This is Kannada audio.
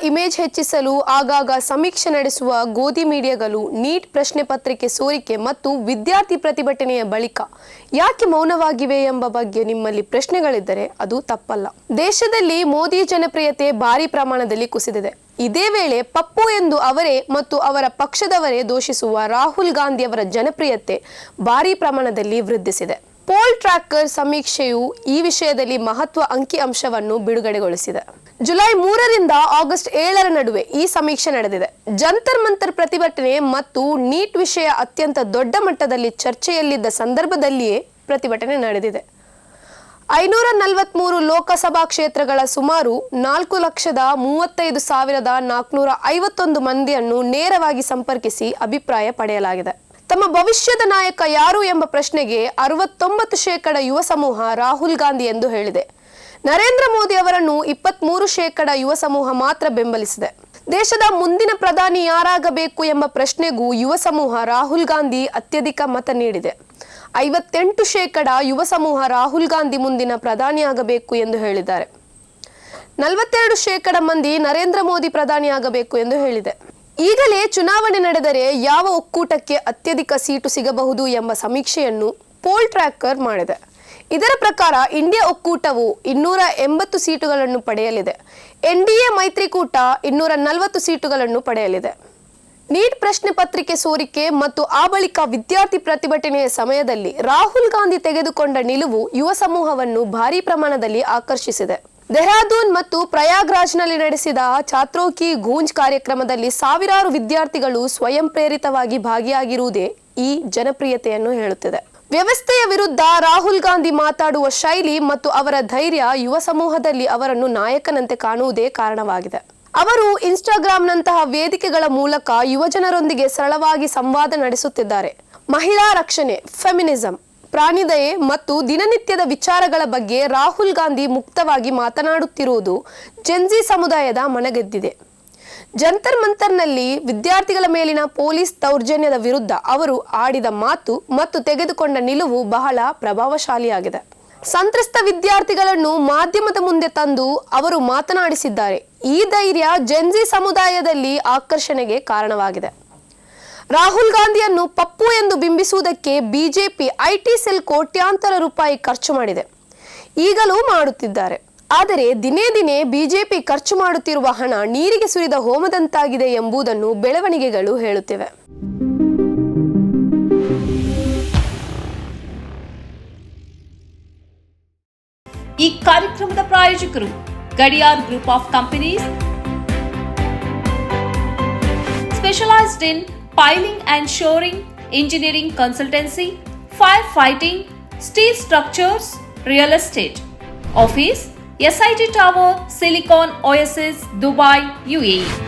ಇಮೇಜ್ ಹೆಚ್ಚಿಸಲು ಆಗಾಗ ಸಮೀಕ್ಷೆ ನಡೆಸುವ ಗೋಧಿ ಮೀಡಿಯಾಗಳು ನೀಟ್ ಪ್ರಶ್ನೆ ಪತ್ರಿಕೆ ಸೋರಿಕೆ ಮತ್ತು ವಿದ್ಯಾರ್ಥಿ ಪ್ರತಿಭಟನೆಯ ಬಳಿಕ ಯಾಕೆ ಮೌನವಾಗಿವೆ ಎಂಬ ಬಗ್ಗೆ ನಿಮ್ಮಲ್ಲಿ ಪ್ರಶ್ನೆಗಳಿದ್ದರೆ ಅದು ತಪ್ಪಲ್ಲ. ದೇಶದಲ್ಲಿ ಮೋದಿ ಜನಪ್ರಿಯತೆ ಭಾರಿ ಪ್ರಮಾಣದಲ್ಲಿ ಕುಸಿದಿದೆ. ಇದೇ ವೇಳೆ ಪಪ್ಪು ಎಂದು ಅವರೇ ಮತ್ತು ಅವರ ಪಕ್ಷದವರೇ ದೂಷಿಸುವ ರಾಹುಲ್ ಗಾಂಧಿ ಅವರ ಜನಪ್ರಿಯತೆ ಭಾರಿ ಪ್ರಮಾಣದಲ್ಲಿ ವೃದ್ಧಿಸಿದೆ. ಪೋಲ್ ಟ್ರ್ಯಾಕರ್ ಸಮೀಕ್ಷೆಯು ಈ ವಿಷಯದಲ್ಲಿ ಮಹತ್ವ ಅಂಕಿ ಅಂಶವನ್ನು ಬಿಡುಗಡೆಗೊಳಿಸಿದೆ. ಜುಲೈ 3ರಿಂದ ಆಗಸ್ಟ್ 7ರ ನಡುವೆ ಈ ಸಮೀಕ್ಷೆ ನಡೆದಿದೆ. ಜಂತರ್ ಮಂತರ್ ಪ್ರತಿಭಟನೆ ಮತ್ತು ನೀಟ್ ವಿಷಯ ಅತ್ಯಂತ ದೊಡ್ಡ ಮಟ್ಟದಲ್ಲಿ ಚರ್ಚೆಯಲ್ಲಿದ್ದ ಸಂದರ್ಭದಲ್ಲಿಯೇ ಪ್ರತಿಭಟನೆ ನಡೆದಿದೆ. 543 ಲೋಕಸಭಾ ಕ್ಷೇತ್ರಗಳ ಸುಮಾರು 4,35,451 ಮಂದಿಯನ್ನು ನೇರವಾಗಿ ಸಂಪರ್ಕಿಸಿ ಅಭಿಪ್ರಾಯ ಪಡೆಯಲಾಗಿದೆ. ತಮ್ಮ ಭವಿಷ್ಯದ ನಾಯಕ ಯಾರು ಎಂಬ ಪ್ರಶ್ನೆಗೆ 69% ಯುವ ಸಮೂಹ ರಾಹುಲ್ ಗಾಂಧಿ ಎಂದು ಹೇಳಿದೆ. ನರೇಂದ್ರ ಮೋದಿ ಅವರನ್ನು 23% ಯುವ ಸಮೂಹ ಮಾತ್ರ ಬೆಂಬಲಿಸಿದೆ. ದೇಶದ ಮುಂದಿನ ಪ್ರಧಾನಿ ಯಾರಾಗಬೇಕು ಎಂಬ ಪ್ರಶ್ನೆಗೂ ಯುವ ಸಮೂಹ ರಾಹುಲ್ ಗಾಂಧಿ ಅತ್ಯಧಿಕ ಮತ ನೀಡಿದೆ. 58% ಯುವ ಸಮೂಹ ರಾಹುಲ್ ಗಾಂಧಿ ಮುಂದಿನ ಪ್ರಧಾನಿಯಾಗಬೇಕು ಎಂದು ಹೇಳಿದ್ದಾರೆ. 42% ಮಂದಿ ನರೇಂದ್ರ ಮೋದಿ ಪ್ರಧಾನಿಯಾಗಬೇಕು ಎಂದು ಹೇಳಿದೆ. ಈಗಲೇ ಚುನಾವಣೆ ನಡೆದರೆ ಯಾವ ಒಕ್ಕೂಟಕ್ಕೆ ಅತ್ಯಧಿಕ ಸೀಟು ಸಿಗಬಹುದು ಎಂಬ ಸಮೀಕ್ಷೆಯನ್ನು ಪೋಲ್ ಟ್ರ್ಯಾಕರ್ ಮಾಡಿದೆ. ಇದರ ಪ್ರಕಾರ ಇಂಡಿಯಾ ಒಕ್ಕೂಟವು 280 ಸೀಟುಗಳನ್ನು ಪಡೆಯಲಿದೆ. ಎನ್ಡಿಎ ಮೈತ್ರಿಕೂಟ 240 ಸೀಟುಗಳನ್ನು ಪಡೆಯಲಿದೆ. ನೀಟ್ ಪ್ರಶ್ನೆ ಪತ್ರಿಕೆ ಸೋರಿಕೆ ಮತ್ತು ಆ ಬಳಿಕ ವಿದ್ಯಾರ್ಥಿ ಪ್ರತಿಭಟನೆಯ ಸಮಯದಲ್ಲಿ ರಾಹುಲ್ ಗಾಂಧಿ ತೆಗೆದುಕೊಂಡ ನಿಲುವು ಯುವ ಸಮೂಹವನ್ನು ಭಾರೀ ಪ್ರಮಾಣದಲ್ಲಿ ಆಕರ್ಷಿಸಿದೆ. ಡೆಹ್ರಾಡೂನ್ ಮತ್ತು ಪ್ರಯಾಗ್ರಾಜ್ನಲ್ಲಿ ನಡೆಸಿದ ಛಾತ್ರೋ ಕಿ ಗೂಂಜ್ ಕಾರ್ಯಕ್ರಮದಲ್ಲಿ ಸಾವಿರಾರು ವಿದ್ಯಾರ್ಥಿಗಳು ಸ್ವಯಂ ಪ್ರೇರಿತವಾಗಿ ಭಾಗಿಯಾಗಿರುವುದೇ ಈ ಜನಪ್ರಿಯತೆಯನ್ನು ಹೇಳುತ್ತಿದೆ. ವ್ಯವಸ್ಥೆಯ ವಿರುದ್ಧ ರಾಹುಲ್ ಗಾಂಧಿ ಮಾತಾಡುವ ಶೈಲಿ ಮತ್ತು ಅವರ ಧೈರ್ಯ ಯುವ ಸಮೂಹದಲ್ಲಿ ಅವರನ್ನು ನಾಯಕನಂತೆ ಕಾಣುವುದೇ ಕಾರಣವಾಗಿದೆ. ಅವರು ಇನ್ಸ್ಟಾಗ್ರಾಂನಂತಹ ವೇದಿಕೆಗಳ ಮೂಲಕ ಯುವಜನರೊಂದಿಗೆ ಸರಳವಾಗಿ ಸಂವಾದ ನಡೆಸುತ್ತಿದ್ದಾರೆ. ಮಹಿಳಾ ರಕ್ಷಣೆ, ಫೆಮಿನಿಸಂ, ಪ್ರಾಣಿದಯೆ ಮತ್ತು ದಿನನಿತ್ಯದ ವಿಚಾರಗಳ ಬಗ್ಗೆ ರಾಹುಲ್ ಗಾಂಧಿ ಮುಕ್ತವಾಗಿ ಮಾತನಾಡುತ್ತಿರುವುದು ಜೆನ್ಜಿ ಸಮುದಾಯದ ಮನಗೆದ್ದಿದೆ. ಜಂತರ್ ಮಂತರ್ನಲ್ಲಿ ವಿದ್ಯಾರ್ಥಿಗಳ ಮೇಲಿನ ಪೊಲೀಸ್ ದೌರ್ಜನ್ಯದ ವಿರುದ್ಧ ಅವರು ಆಡಿದ ಮಾತು ಮತ್ತು ತೆಗೆದುಕೊಂಡ ನಿಲುವು ಬಹಳ ಪ್ರಭಾವಶಾಲಿಯಾಗಿದೆ. ಸಂತ್ರಸ್ತ ವಿದ್ಯಾರ್ಥಿಗಳನ್ನು ಮಾಧ್ಯಮದ ಮುಂದೆ ತಂದು ಅವರು ಮಾತನಾಡಿಸಿದ್ದಾರೆ. ಈ ಧೈರ್ಯ ಜೆನ್ಜಿ ಸಮುದಾಯದಲ್ಲಿ ಆಕರ್ಷಣೆಗೆ ಕಾರಣವಾಗಿದೆ. ರಾಹುಲ್ ಗಾಂಧಿಯನ್ನು ಪಪ್ಪು ಎಂದು ಬಿಂಬಿಸುವುದಕ್ಕೆ ಬಿಜೆಪಿ ಐಟಿ ಸೆಲ್ ಕೋಟ್ಯಾಂತರ ರೂಪಾಯಿ ಖರ್ಚು ಮಾಡಿದೆ, ಈಗಲೂ ಮಾಡುತ್ತಿದ್ದಾರೆ. ಆದರೆ ದಿನೇ ದಿನೇ ಬಿಜೆಪಿ ಖರ್ಚು ಮಾಡುತ್ತಿರುವ ಹಣ ನೀರಿಗೆ ಸುರಿದ ಹೋಮದಂತಾಗಿದೆ ಎಂಬುದನ್ನು ಬೆಳವಣಿಗೆಗಳು ಹೇಳುತ್ತಿವೆ. ಈ ಕಾರ್ಯಕ್ರಮದ ಪ್ರಾಯೋಜಕರು Gadiyar group of companies, specialised in piling and shoring, engineering consultancy, firefighting, steel structures, real estate. Office, SIT Tower, Silicon Oasis, Dubai, UAE.